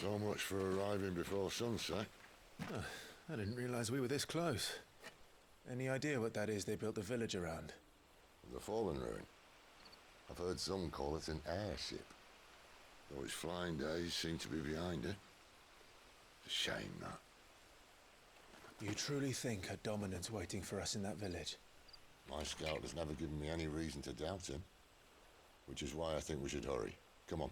So much for arriving before sunset. Oh, I didn't realize we were this close. Any idea what that is they built the village around? The fallen ruin. I've heard some call it an airship. Though its flying days seem to be behind it. It's a shame, that. You truly think a dominant's waiting for us in that village? My scout has never given me any reason to doubt him. Which is why I think we should hurry. Come on.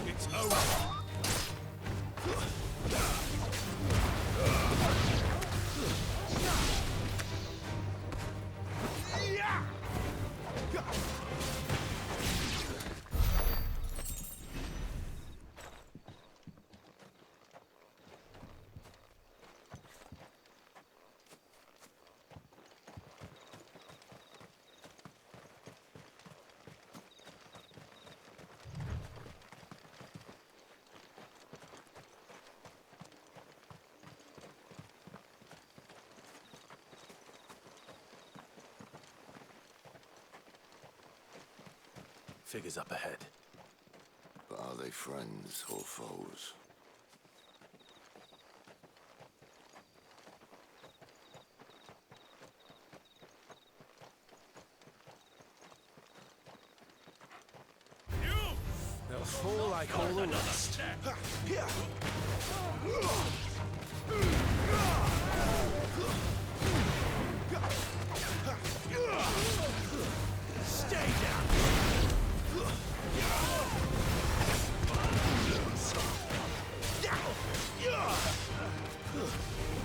It's over! Figures up ahead. But are they friends or foes? They'll fall like all the rest. Stay down!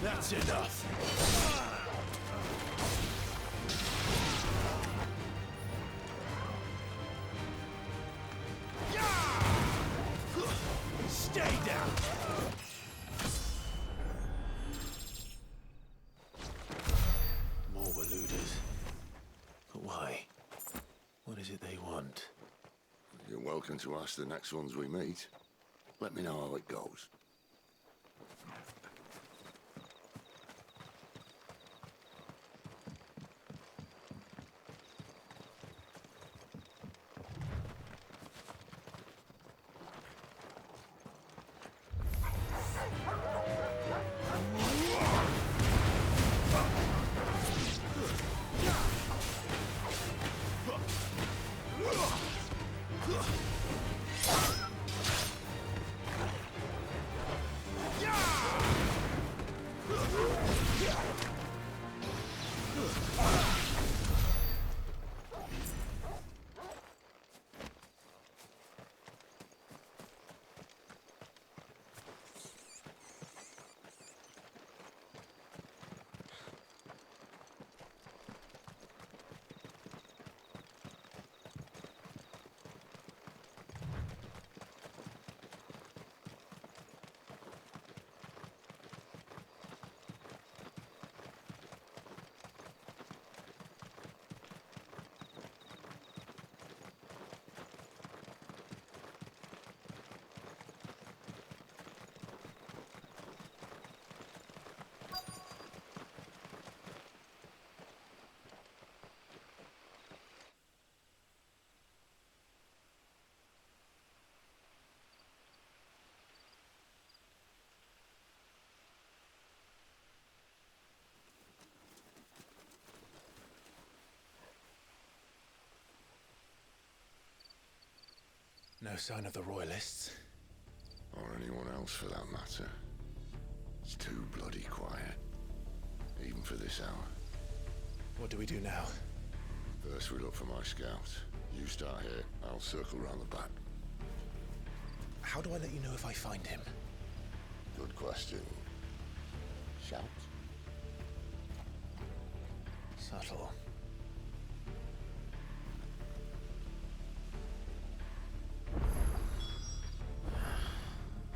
That's enough. Stay down. More were looters. But why? What is it they want? You're welcome to ask the next ones we meet. Let me know how it goes. No sign of the royalists. Or anyone else for that matter. It's too bloody quiet. Even for this hour. What do we do now? First we look for my scouts. You start here, I'll circle round the back. How do I let you know if I find him? Good question. Shout. Subtle.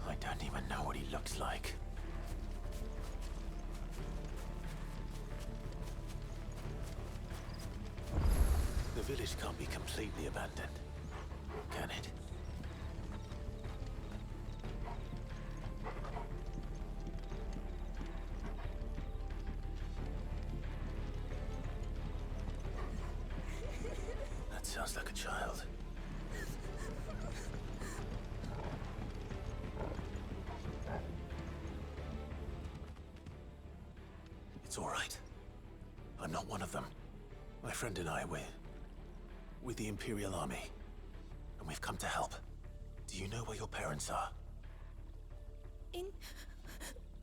I don't even know what he looks like. The village can't be completely abandoned, can it? That sounds like a child. It's all right. I'm not one of them. My friend and I, we're with the Imperial Army, and we've come to help. Do you know where your parents are? In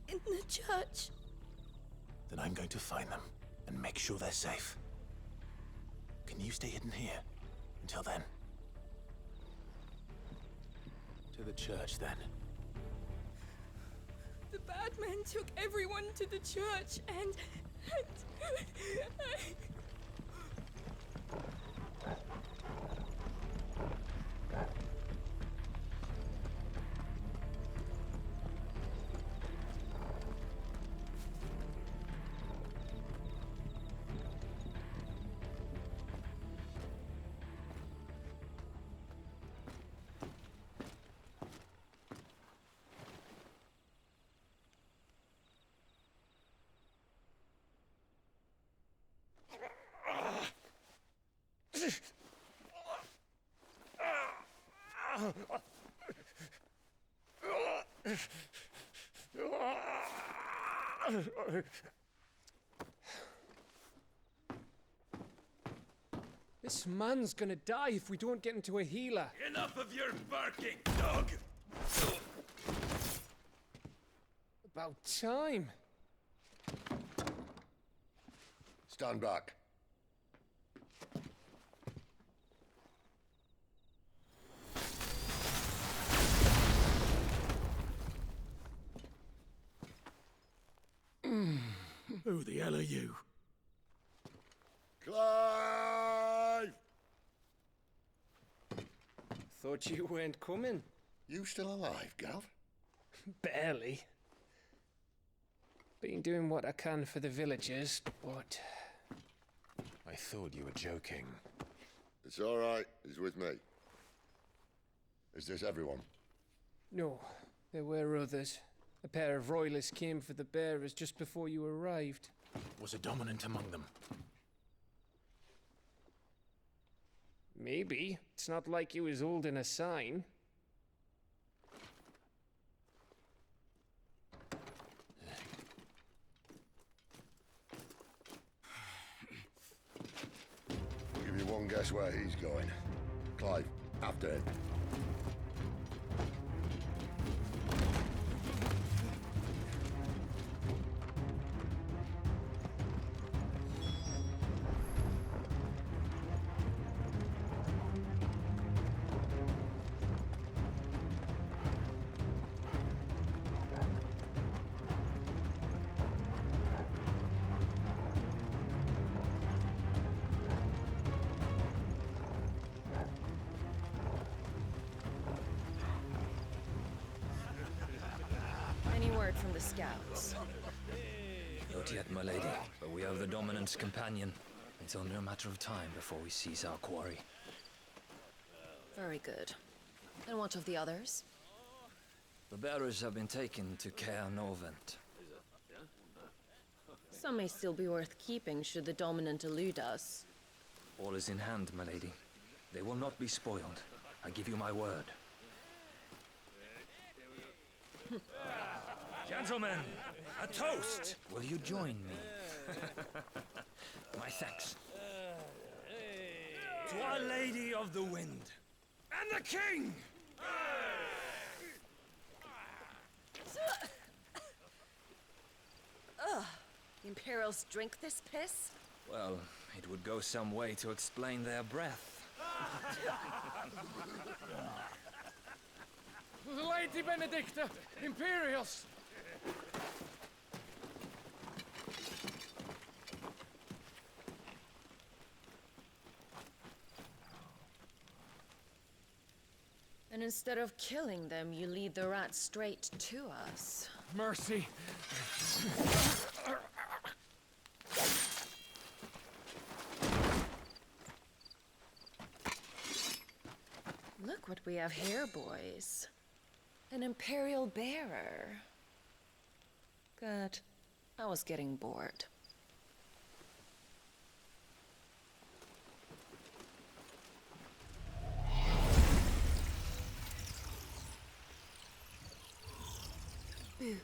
the church. Then I'm going to find them and make sure they're safe. Can you stay hidden here until then? To the church, then. The bad men took everyone to the church and This man's gonna die if we don't get into a healer. Enough of your barking, dog! About time. Stand back. Who the hell are you? Clive! Thought you weren't coming. You still alive, Gav? Barely. Been doing what I can for the villagers, but... I thought you were joking. It's all right. He's with me. Is this everyone? No, there were others. A pair of royalists came for the bearers just before you arrived. Was a dominant among them? Maybe. It's not like he was holding a sign. I'll give you one guess where he's going. Clive, after him. Any word from the scouts? Not yet, my lady, but we have the dominant's companion. It's only a matter of time before we seize our quarry. Very good. And what of the others? The bearers have been taken to Caer Norvent. Some may still be worth keeping should the dominant elude us. All is in hand, my lady. They will not be spoiled. I give you my word. Gentlemen, a toast! Will you join me? My thanks. To Our Lady of the Wind. And the King! The Imperials drink this piss? Well, it would go some way to explain their breath. Lady Benedikta! Imperials! And instead of killing them, you lead the rats straight to us. Mercy! Look what we have here, boys. An Imperial bearer. Good. I was getting bored. Boo.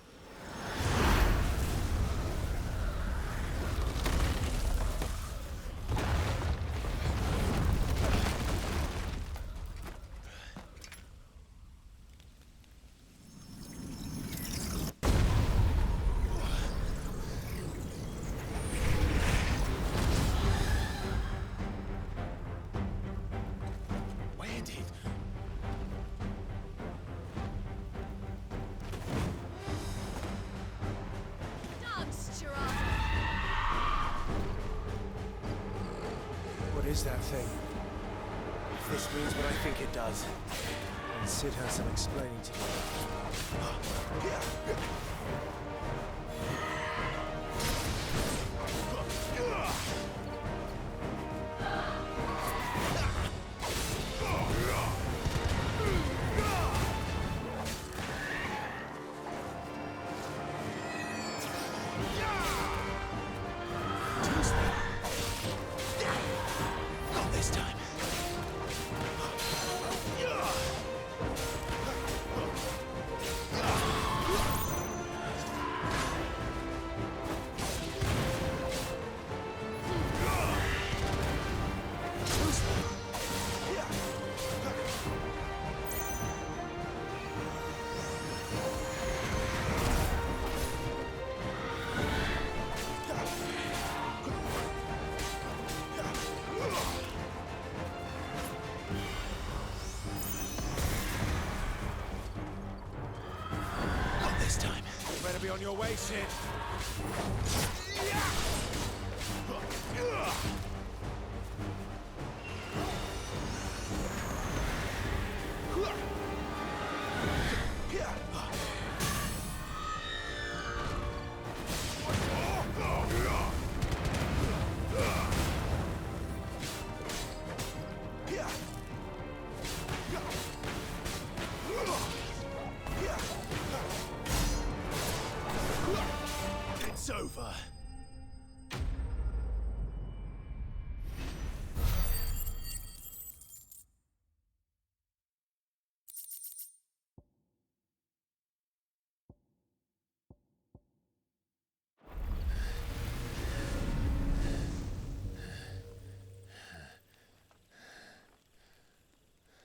What is that thing? If this means what I think it does, then Sid has some explaining to do. Be on your way, Sid. It's over.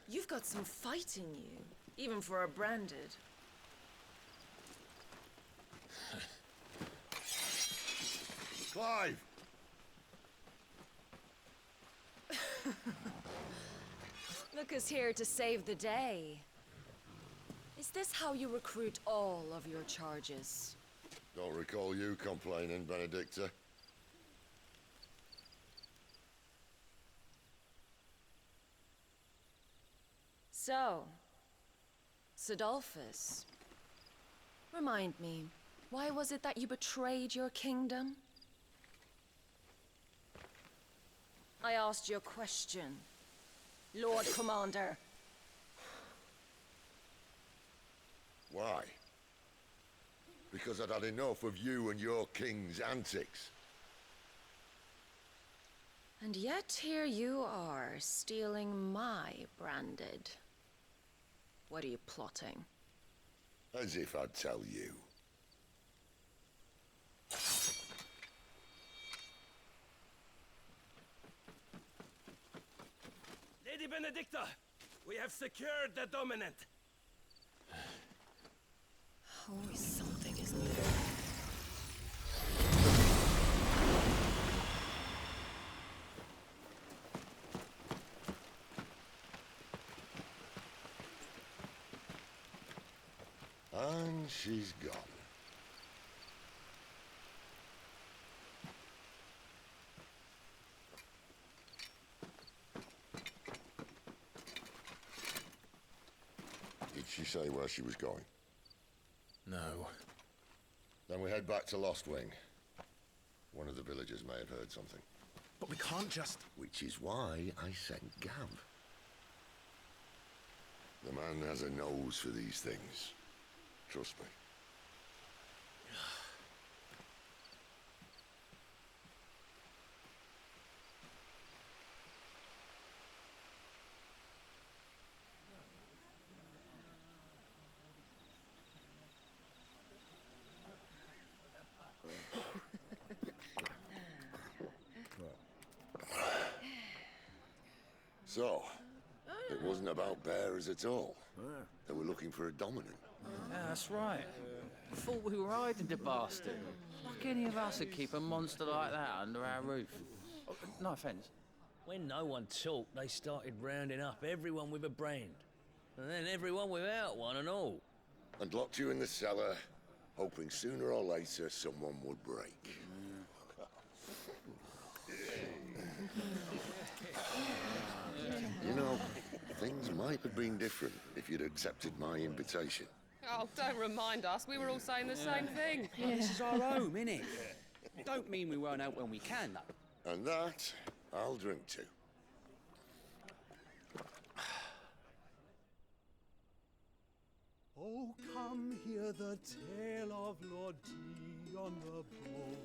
You've got some fight in you, even for a branded. Clive! Look who's here to save the day. Is this how you recruit all of your charges? Don't recall you complaining, Benedikta. So, Sidolphus, remind me, why was it that you betrayed your kingdom? I asked you a question, Lord Commander. Why? Because I'd had enough of you and your king's antics. And yet here you are, stealing my branded. What are you plotting? As if I'd tell you. Lady Benedikta! We have secured the dominant. Always something, isn't there? And she's gone. Did she say where she was going? No. Then we head back to Lostwing. One of the villagers may have heard something. But we can't just... Which is why I sent Gav. The man has a nose for these things. Trust me. So, it wasn't about bearers at all. They were looking for a dominant. Yeah, that's right. Thought we were hiding the bastard. Like any of us would keep a monster like that under our roof. Oh, no offence. When no one talked, they started rounding up everyone with a brand. And then everyone without one and all. And locked you in the cellar, hoping sooner or later someone would break. You know, things might have been different if you'd accepted my invitation. Oh, don't remind us. We were all saying the same thing. This is our home, innit? Don't mean we won't out when we can, though. And that, I'll drink to. Oh, come hear the tale of Lord Dion the Bold,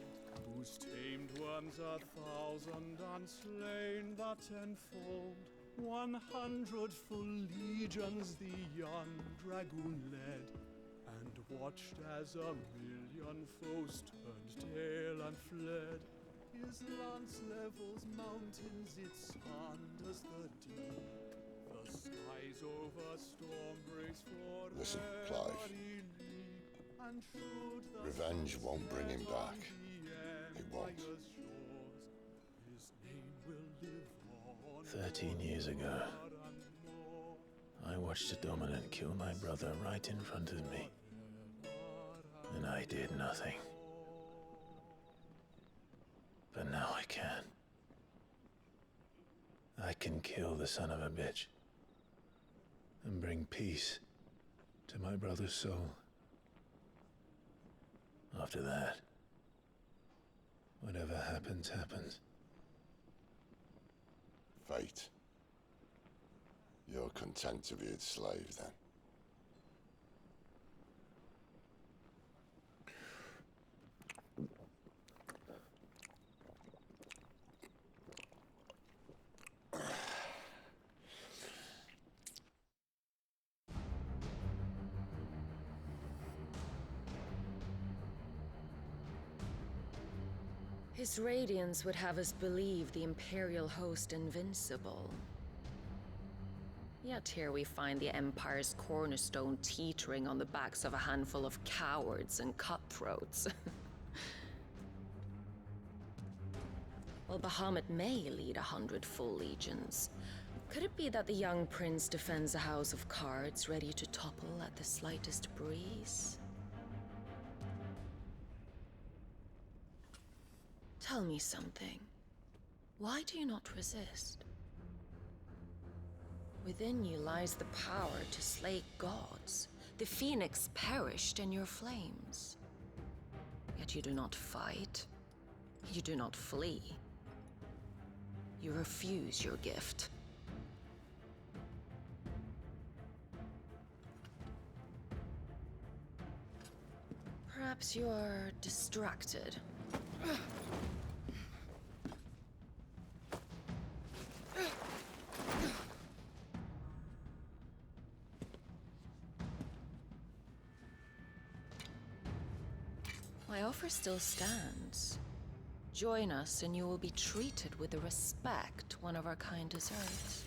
who's tamed worms 1,000 and slain the tenfold. 100 full legions the young dragoon led, and watched as 1,000,000 foes turned tail and fled. His lance levels mountains, it sanders the deep. The skies over storm breaks for Listen, Clive. Revenge won't bring him back. It won't. 13 years ago, I watched a dominant kill my brother right in front of me. And I did nothing. But now I can. I can kill the son of a bitch. And bring peace to my brother's soul. After that, whatever happens, happens. Fate. You're content to be its slave, then? His radiance would have us believe the Imperial host invincible. Yet here we find the Empire's cornerstone teetering on the backs of a handful of cowards and cutthroats. Well, Bahamut may lead 100 full legions. Could it be that the young prince defends a house of cards ready to topple at the slightest breeze? Tell me something. Why do you not resist? Within you lies the power to slay gods. The phoenix perished in your flames. Yet you do not fight. You do not flee. You refuse your gift. Perhaps you're distracted. My offer still stands. Join us and you will be treated with the respect one of our kind deserves.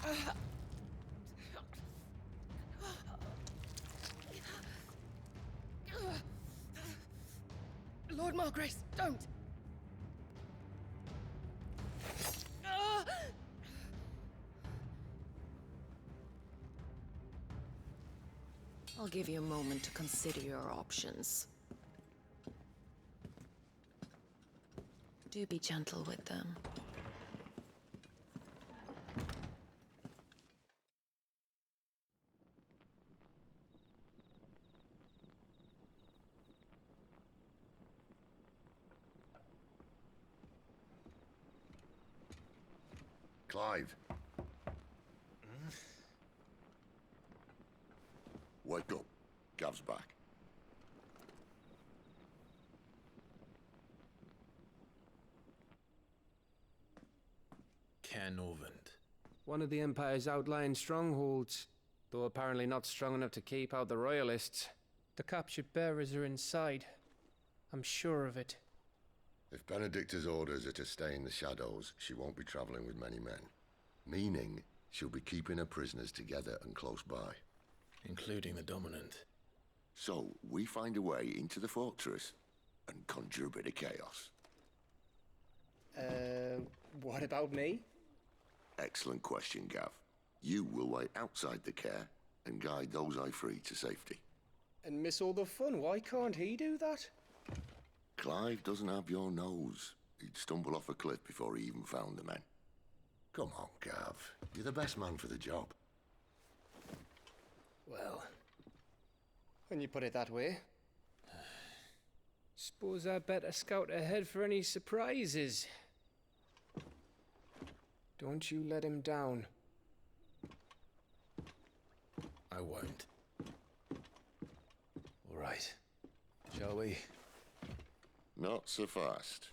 Lord Margrace, don't! Ah! I'll give you a moment to consider your options. Do be gentle with them. Clive. Wake up. Gav's back. Caer Norvent. One of the Empire's outlying strongholds, though apparently not strong enough to keep out the Royalists. The captured bearers are inside. I'm sure of it. If Benedikta's orders are to stay in the shadows, she won't be traveling with many men. Meaning, she'll be keeping her prisoners together and close by. Including the Dominant. So, we find a way into the fortress and conjure a bit of chaos. What about me? Excellent question, Gav. You will wait outside the Caer and guide those I free to safety. And miss all the fun. Why can't he do that? Clive doesn't have your nose. He'd stumble off a cliff before he even found the men. Come on, Gav. You're the best man for the job. Well, when you put it that way. Suppose I better scout ahead for any surprises. Don't you let him down. I won't. All right. Shall we? Not so fast.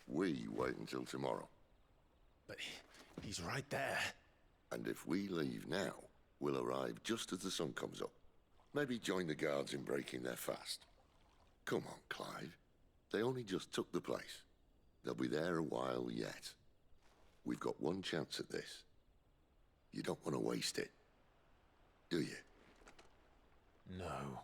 We wait until tomorrow. But he's right there. And if we leave now, we'll arrive just as the sun comes up. Maybe join the guards in breaking their fast. Come on, Clive. They only just took the place. They'll be there a while yet. We've got one chance at this. You don't want to waste it, do you? No.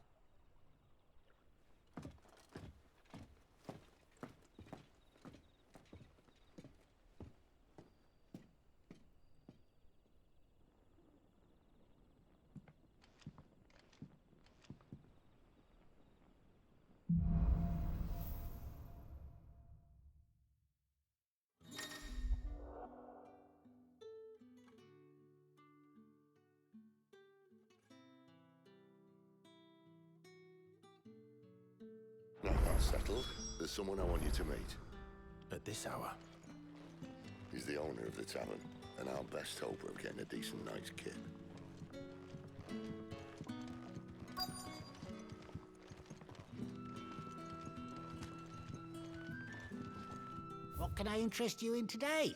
Now that's settled. There's someone I want you to meet. At this hour? He's the owner of the tavern, and our best hope of getting a decent night's kip. What can I interest you in today?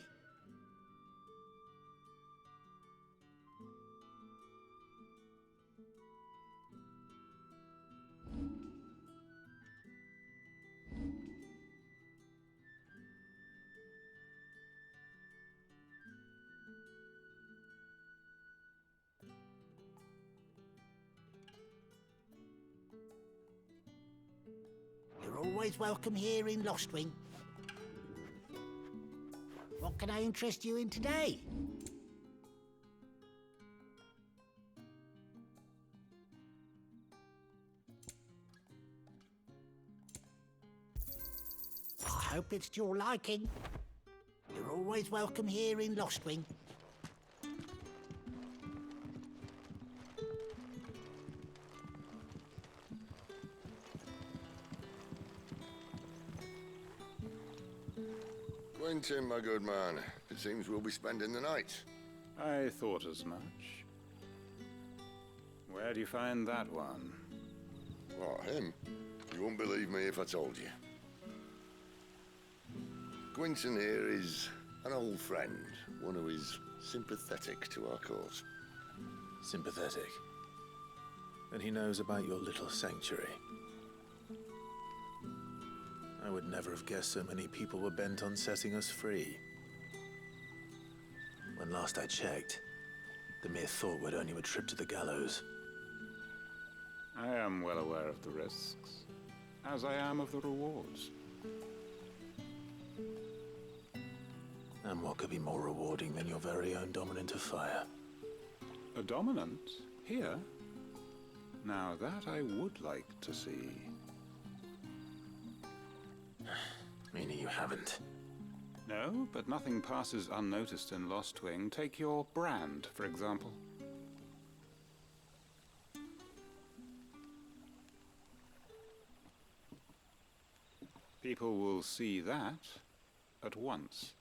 You're always welcome here in Lostwing. What can I interest you in today? I hope it's to your liking. You're always welcome here in Lostwing. Quentin, my good man. It seems we'll be spending the night. I thought as much. Where do you find that one? What, him? You wouldn't believe me if I told you. Quentin here is an old friend, one who is sympathetic to our cause. Sympathetic. And he knows about your little sanctuary. I would never have guessed so many people were bent on setting us free. When last I checked, the mere thought would earn you a trip to the gallows. I am well aware of the risks, as I am of the rewards. And what could be more rewarding than your very own dominant of fire? A dominant? Here? Now that I would like to see. Meaning you haven't? No, but nothing passes unnoticed in Lostwing. Take your brand, for example. People will see that at once.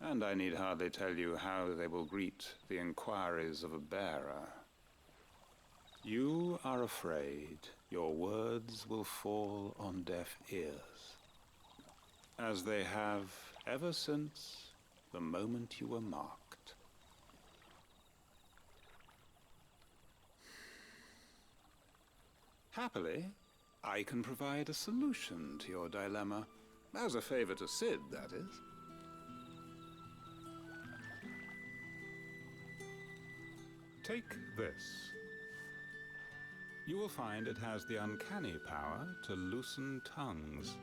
And I need hardly tell you how they will greet the inquiries of a bearer. You are afraid your words will fall on deaf ears, as they have ever since the moment you were marked. Happily, I can provide a solution to your dilemma, as a favor to Sid, that is. Take this. You will find it has the uncanny power to loosen tongues.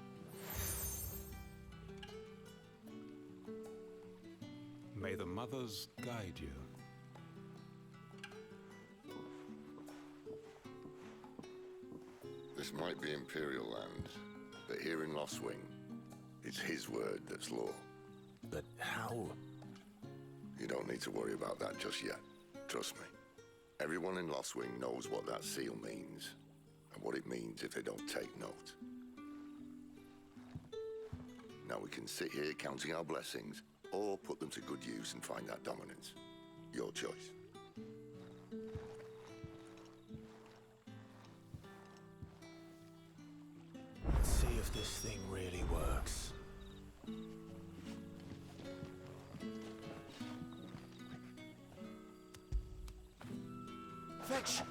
May the mothers guide you. This might be Imperial land, but here in Lostwing, it's his word that's law. But how? You don't need to worry about that just yet. Trust me. Everyone in Lostwing knows what that seal means, and what it means if they don't take note. Now we can sit here counting our blessings, or put them to good use and find that dominance. Your choice. Let's see if this thing really works. Fetch!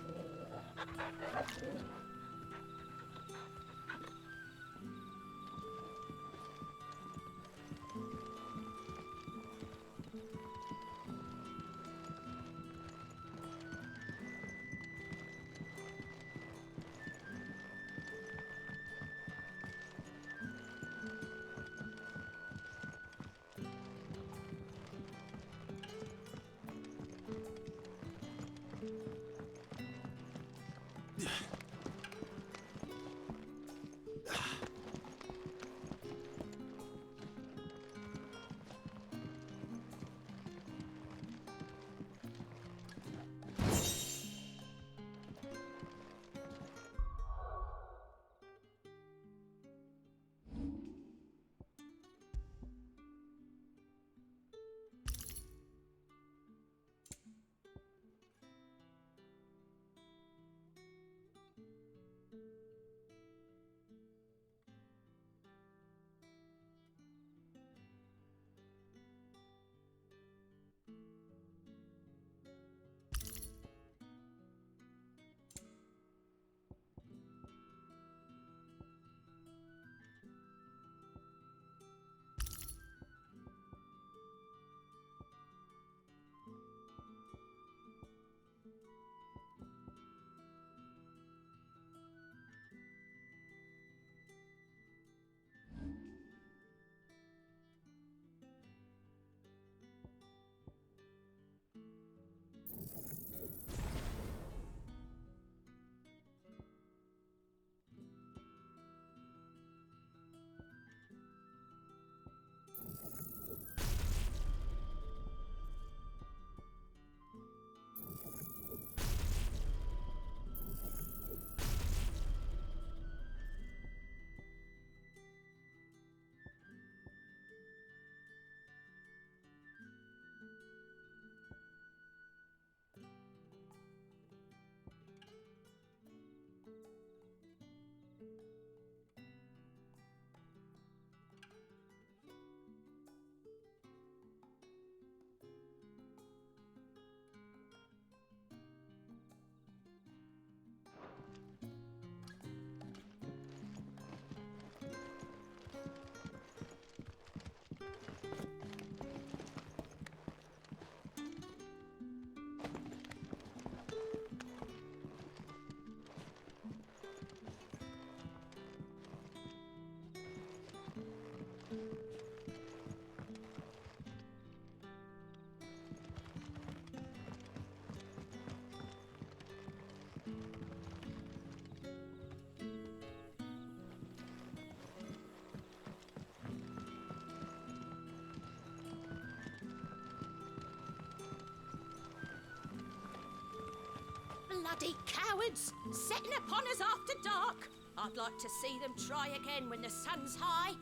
Bloody cowards! Setting upon us after dark! I'd like to see them try again when the sun's high.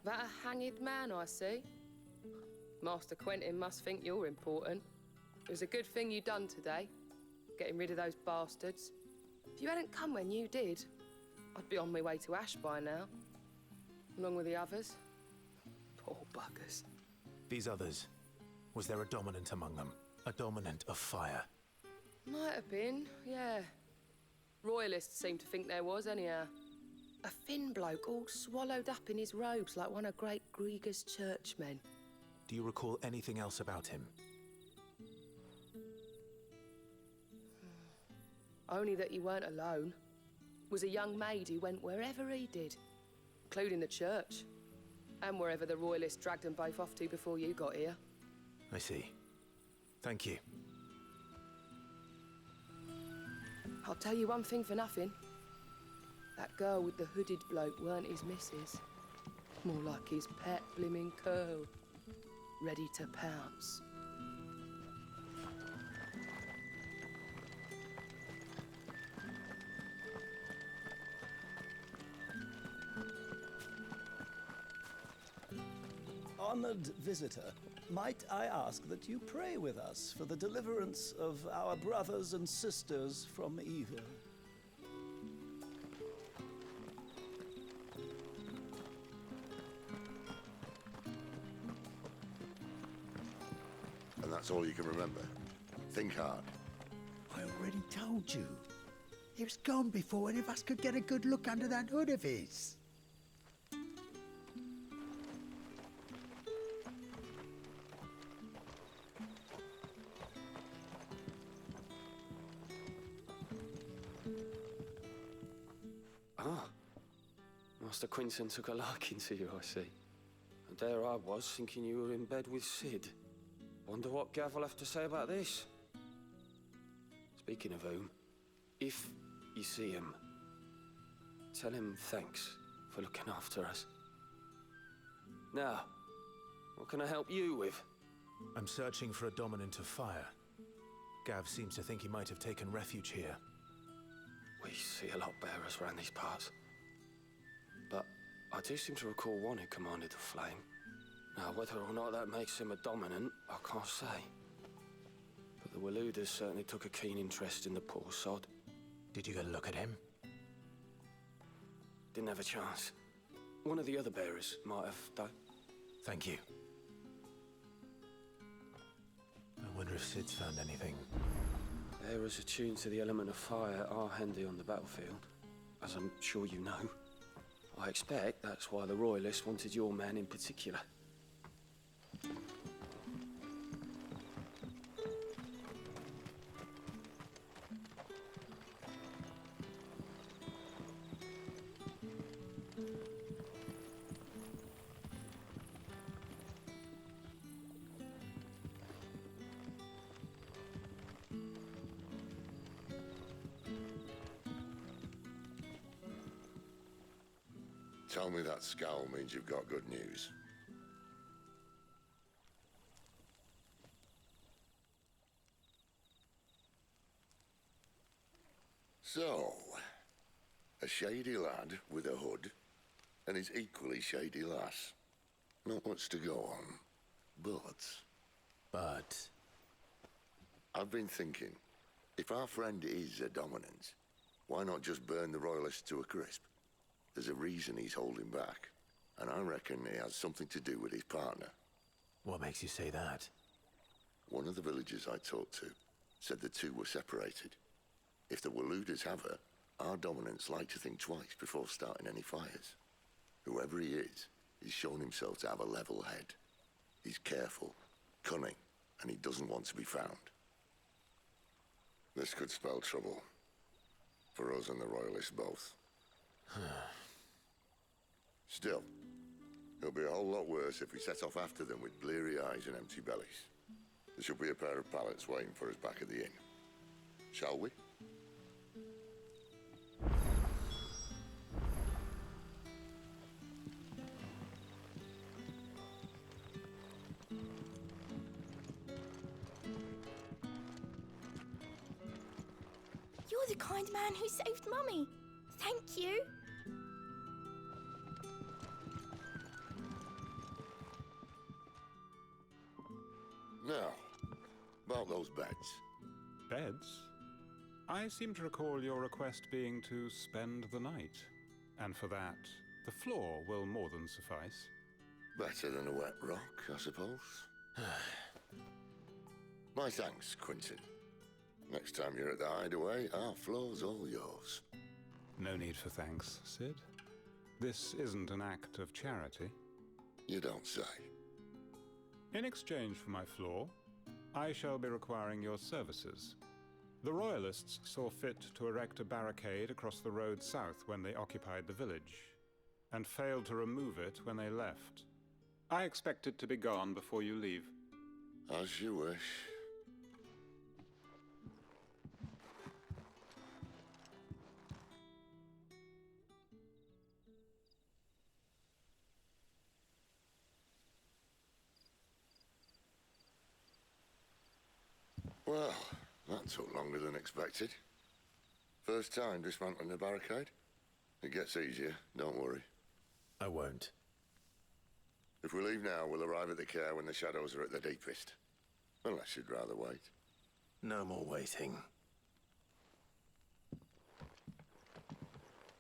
That a hanged man I see? Master Quentin must think you're important. It was a good thing you done today, getting rid of those bastards. If you hadn't come when you did, I'd be on my way to Ash by now, along with the others. Poor buggers. These others, was there a dominant among them? A dominant of fire? Might have been, yeah. Royalists seem to think there was, anyhow. A thin bloke all swallowed up in his robes like one of great Grieger's churchmen. Do you recall anything else about him? Only that he weren't alone. Was a young maid who went wherever he did, including the church, and wherever the Royalists dragged them both off to before you got here. I see. Thank you. I'll tell you one thing for nothing. That girl with the hooded bloke weren't his missus. More like his pet blimmin' curl, ready to pounce. Honored visitor, might I ask that you pray with us for the deliverance of our brothers and sisters from evil? And that's all you can remember? Think hard. I already told you. It was gone before any of us could get a good look under that hood of his. Master Quinton took a liking to you, I see. And there I was, thinking you were in bed with Sid. Wonder what Gav will have to say about this. Speaking of whom, if you see him, tell him thanks for looking after us. Now, what can I help you with? I'm searching for a dominant of fire. Gav seems to think he might have taken refuge here. We see a lot bearers around these parts. But I do seem to recall one who commanded the flame. Now, whether or not that makes him a dominant, I can't say. But the Waluders certainly took a keen interest in the poor sod. Did you get a look at him? Didn't have a chance. One of the other bearers might have, though. Thank you. I wonder if Sid's found anything. Bearers attuned to the element of fire are handy on the battlefield, as I'm sure you know. I expect that's why the Royalists wanted your man in particular. Tell me that scowl means you've got good news. So, a shady lad with a hood, and his equally shady lass. Not much to go on, but... I've been thinking, if our friend is a dominant, why not just burn the Royalists to a crisp? There's a reason he's holding back, and I reckon it has something to do with his partner. What makes you say that? One of the villagers I talked to said the two were separated. If the Waluders have her, our dominants like to think twice before starting any fires. Whoever he is, he's shown himself to have a level head. He's careful, cunning, and he doesn't want to be found. This could spell trouble. For us and the Royalists both. Still, it'll be a whole lot worse if we set off after them with bleary eyes and empty bellies. There should be a pair of pallets waiting for us back at the inn. Shall we? You're the kind man who saved Mummy. Thank you. Now, about those beds. Beds? I seem to recall your request being to spend the night. And for that, the floor will more than suffice. Better than a wet rock, I suppose. My thanks, Quentin. Next time you're at the hideaway, our floor's all yours. No need for thanks, Sid. This isn't an act of charity. You don't say. In exchange for my floor, I shall be requiring your services. The Royalists saw fit to erect a barricade across the road south when they occupied the village, and failed to remove it when they left. I expect it to be gone before you leave. As you wish. Well, that took longer than expected. First time dismantling the barricade? It gets easier, don't worry. I won't. If we leave now, we'll arrive at the Caer when the shadows are at their deepest. Unless you'd rather wait. No more waiting.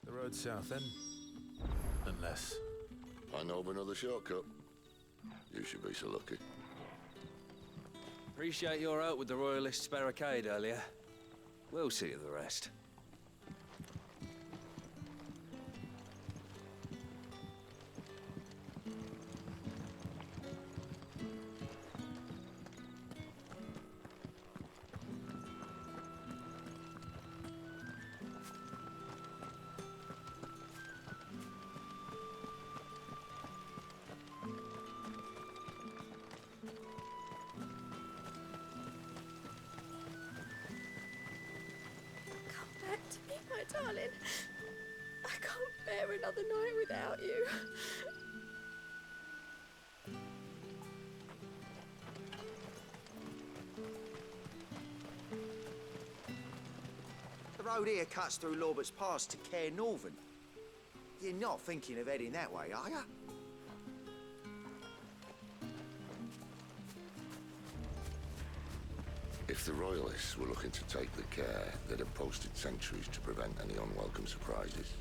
The road south, then? Unless... I know of another shortcut. You should be so lucky. Appreciate your help with the Royalists' barricade earlier. We'll see to the rest. Darling, I can't bear another night without you. The road here cuts through Lorbert's Pass to Caer, Norvent. You're not thinking of heading that way, are you? If the Royalists were looking to take the Caer, they'd have posted sentries to prevent any unwelcome surprises.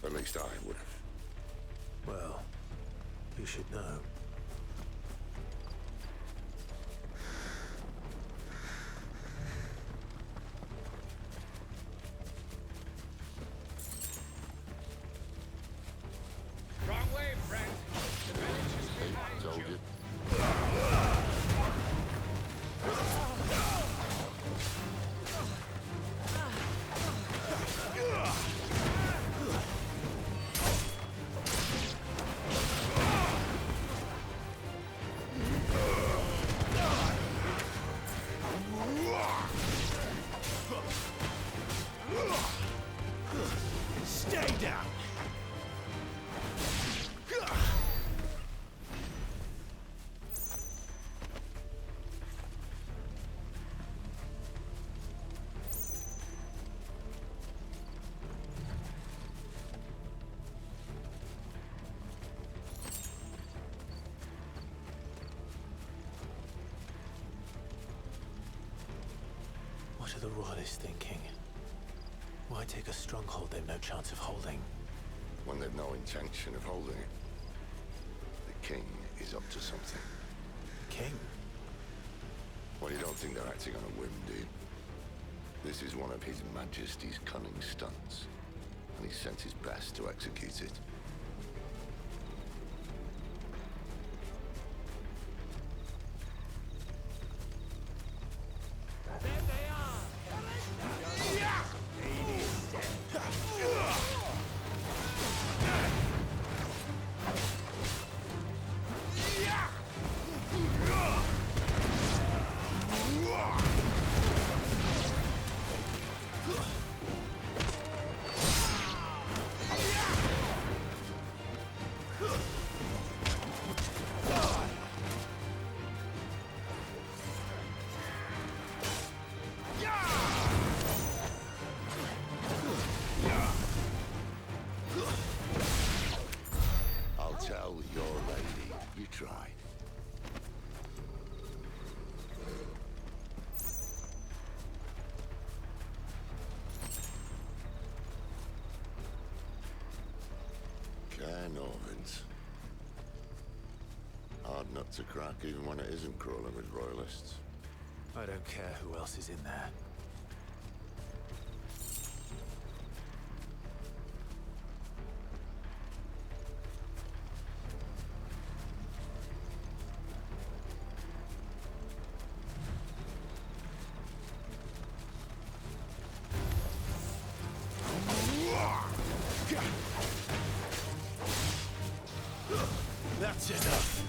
At least I would have. Well, you should know. Wrong way, friend. The village is behind Told you. Stay down. What are the Royalists thinking? Why take a stronghold they've no chance of holding? When they've no intention of holding it. The king is up to something. King? Well, you don't think they're acting on a whim, do you? This is one of His Majesty's cunning stunts, and he's sent his best to execute it. Tell your lady you tried. Caer Norvent. Hard nut to crack even when it isn't crawling with royalists. I don't care who else is in there. That's enough.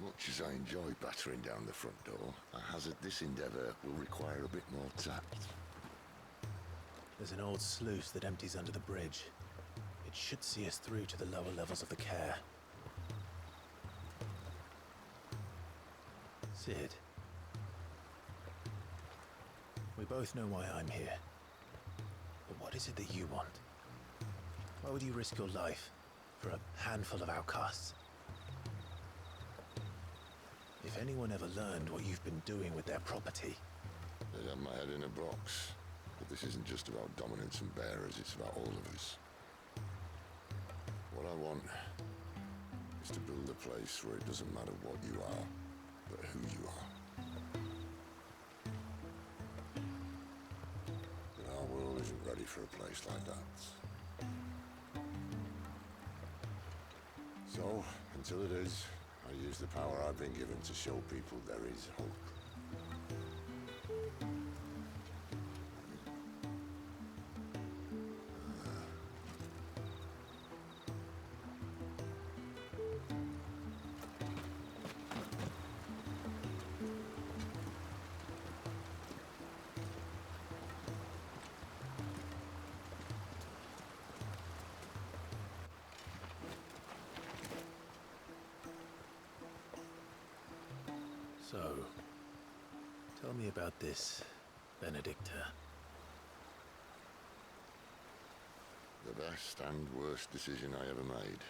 Much as I enjoy battering down the front door, I hazard this endeavour will require a bit more tact. There's an old sluice that empties under the bridge. It should see us through to the lower levels of the Caer. Sid. We both know why I'm here. But what is it that you want? Why would you risk your life for a handful of outcasts? If anyone ever learned what you've been doing with their property... They have my head in a box. But this isn't just about dominance and bearers, it's about all of us. What I want is to build a place where it doesn't matter what you are, but who you are. But our world isn't ready for a place like that. So, until it is, I use the power I've been given to show people there is hope. So, tell me about this, Benedikta. The best and worst decision I ever made.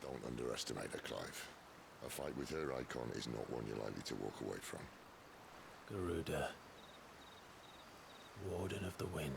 Don't underestimate her, Clive. A fight with her icon is not one you're likely to walk away from. Garuda, Warden of the Wind.